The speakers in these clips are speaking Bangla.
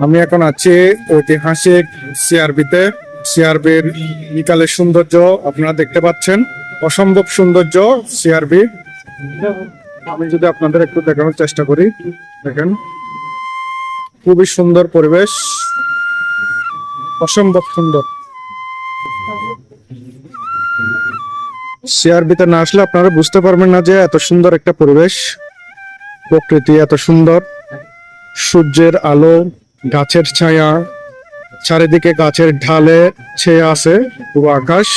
আমি এখন আছি ঐতিহাসিক সিআরবিতে। সিআরবির বিকালের সৌন্দর্য আপনারা দেখতে পাচ্ছেন, অসম্ভব সৌন্দর্য সিআরবি। আমি যদি আপনাদের একটু দেখানোর চেষ্টা করি, দেখেন খুবই সুন্দর পরিবেশ, অসম্ভব সুন্দর। সিআরবিতে না আসলে আপনারা বুঝতে পারবেন না যে এত সুন্দর একটা পরিবেশ, প্রকৃতি এত সুন্দর, সূর্যের আলো, গাছের ছায়া, চারিদিকে গাছের ঢালে ছেয়ে আছে পুরো আকাশ।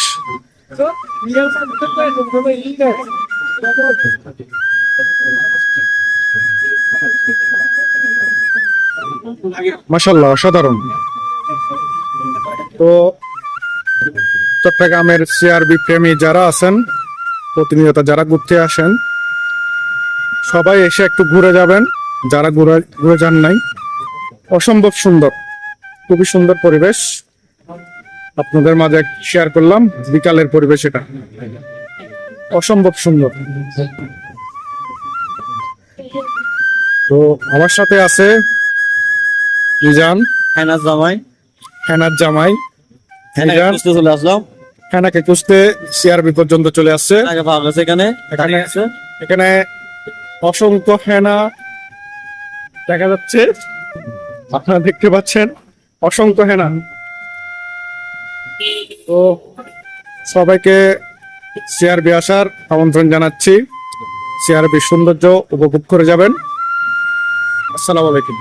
মাশাআল্লাহ, অসাধারণ। তো চট্টগ্রামের সিআরবি প্রেমী যারা আছেন, প্রতিনিয়ত যারা ঘুরতে আসেন, সবাই এসে একটু ঘুরে যাবেন, যারা ঘুরে যান নাই। অসম্ভব সুন্দর, খুবই সুন্দর পরিবেশ। আপনাদের মাঝে শেয়ার করলাম বিকালের পরিবেশ, এটা অসম্ভব সুন্দর। তো আমার সাথে আছে মিজান, হেনার জামাই। হেনার জামাই। হেনাকে মিজান খুঁজতে চলে আসলাম। হেনাকে খুঁজতে সিআরবি পর্যন্ত চলে আসছে। হেনাকে পাওয়া গেছে এখানে। এখানে এখানে অসংখ্য হেনা দেখা যাচ্ছে, আপনারা দেখতে পাচ্ছেন অসংখ্য হেনা। তো সবাইকে সিআরবি আসার আমন্ত্রণ জানাচ্ছি। সিআরবি সৌন্দর্য উপভোগ করে যাবেন। আসসালামু আলাইকুম।